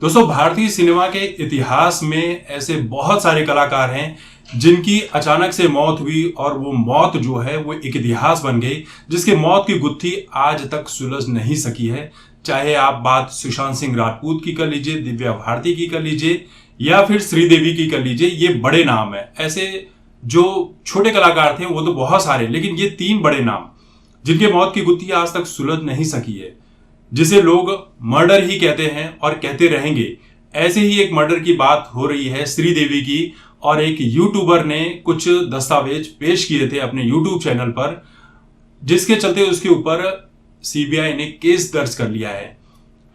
दोस्तों, भारतीय सिनेमा के इतिहास में ऐसे बहुत सारे कलाकार हैं जिनकी अचानक से मौत हुई और वो मौत जो है वो एक इतिहास बन गई, जिसके मौत की गुत्थी आज तक सुलझ नहीं सकी है। चाहे आप बात सुशांत सिंह राजपूत की कर लीजिए, दिव्या भारती की कर लीजिए या फिर श्रीदेवी की कर लीजिए, ये बड़े नाम है। ऐसे जो छोटे कलाकार थे वो तो बहुत सारे, लेकिन ये तीन बड़े नाम जिनके मौत की गुत्थी आज तक सुलझ नहीं सकी है, जिसे लोग मर्डर ही कहते हैं और कहते रहेंगे। ऐसे ही एक मर्डर की बात हो रही है श्रीदेवी की, और एक यूट्यूबर ने कुछ दस्तावेज पेश किए थे अपने यूट्यूब चैनल पर, जिसके चलते उसके ऊपर सीबीआई ने केस दर्ज कर लिया है।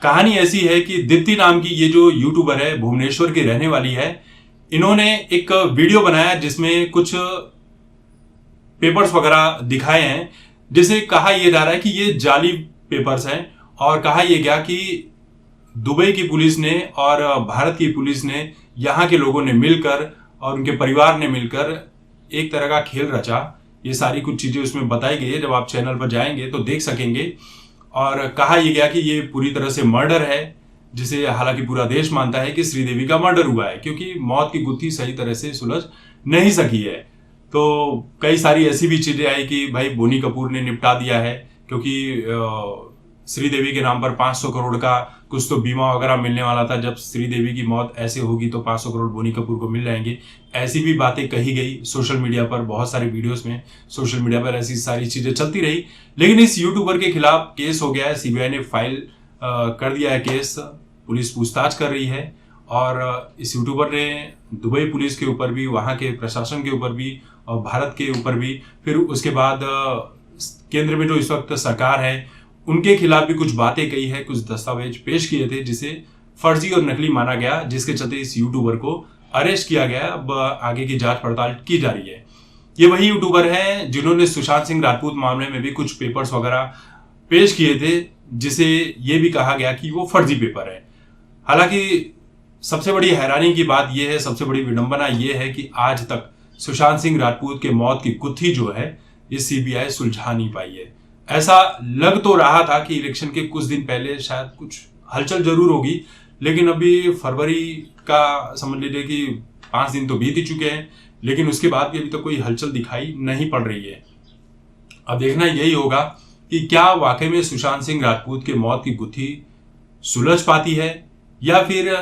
कहानी ऐसी है कि दीप्ति नाम की ये जो यूट्यूबर है, भुवनेश्वर की रहने वाली है, इन्होंने एक वीडियो बनाया जिसमें कुछ पेपर्स वगैरह दिखाए हैं, जिसे कहा यह जा रहा है कि ये जाली पेपर्स हैं, और कहा यह गया कि दुबई की पुलिस ने और भारत की पुलिस ने, यहाँ के लोगों ने मिलकर और उनके परिवार ने मिलकर एक तरह का खेल रचा। ये सारी कुछ चीजें उसमें बताई गई है, जब आप चैनल पर जाएंगे तो देख सकेंगे। और कहा यह गया कि ये पूरी तरह से मर्डर है, जिसे हालांकि पूरा देश मानता है कि श्रीदेवी का मर्डर हुआ है, क्योंकि मौत की गुत्थी सही तरह से सुलझ नहीं सकी है। तो कई सारी ऐसी भी चीजें आई कि भाई बोनी कपूर ने निपटा दिया है, क्योंकि श्रीदेवी के नाम पर 500 करोड़ का कुछ तो बीमा वगैरह मिलने वाला था। जब श्रीदेवी की मौत ऐसे होगी तो 500 करोड़ बोनी कपूर को मिल जाएंगे। ऐसी भी बातें कही गई सोशल मीडिया पर, बहुत सारे वीडियोस में सोशल मीडिया पर ऐसी सारी चीजें चलती रही। लेकिन इस यूट्यूबर के खिलाफ केस हो गया है, सीबीआई ने फाइल कर दिया है केस, पुलिस पूछताछ कर रही है। और इस यूट्यूबर ने दुबई पुलिस के ऊपर भी, वहां के प्रशासन के ऊपर भी और भारत के ऊपर भी, फिर उसके बाद केंद्र में जो इस वक्त सरकार है उनके खिलाफ भी कुछ बातें कही है, कुछ दस्तावेज पेश किए थे जिसे फर्जी और नकली माना गया, जिसके चलते इस यूट्यूबर को अरेस्ट किया गया। अब आगे की जांच पड़ताल की जा रही है। ये वही यूट्यूबर हैं जिन्होंने सुशांत सिंह राजपूत मामले में भी कुछ पेपर्स वगैरह पेश किए थे, जिसे ये भी कहा गया कि वो फर्जी पेपर है। हालांकि सबसे बड़ी हैरानी की बात यह है, सबसे बड़ी विडंबना यह है कि आज तक सुशांत सिंह राजपूत के मौत की गुत्थी जो है ये सीबीआई सुलझा नहीं पाई है। ऐसा लग तो रहा था कि इलेक्शन के कुछ दिन पहले शायद कुछ हलचल जरूर होगी, लेकिन अभी फरवरी का समझ लीजिए कि 5 दिन तो बीत ही चुके हैं, लेकिन उसके बाद भी अभी तो कोई हलचल दिखाई नहीं पड़ रही है। अब देखना यही होगा कि क्या वाकई में सुशांत सिंह राजपूत के मौत की गुत्थी सुलझ पाती है, या फिर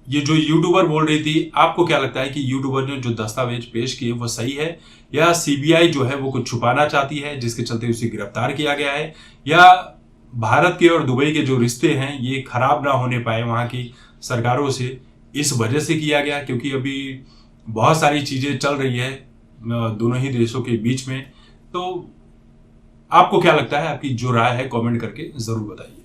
ये जो यूट्यूबर बोल रही थी, आपको क्या लगता है कि यूट्यूबर ने जो दस्तावेज पेश किए वो सही है, या सीबीआई जो है वो कुछ छुपाना चाहती है जिसके चलते उसे गिरफ्तार किया गया है, या भारत के और दुबई के जो रिश्ते हैं ये खराब ना होने पाए वहां की सरकारों से, इस वजह से किया गया, क्योंकि अभी बहुत सारी चीजें चल रही है दोनों ही देशों के बीच में। तो आपको क्या लगता है? आपकी जो राय है कमेंट करके जरूर बताइए।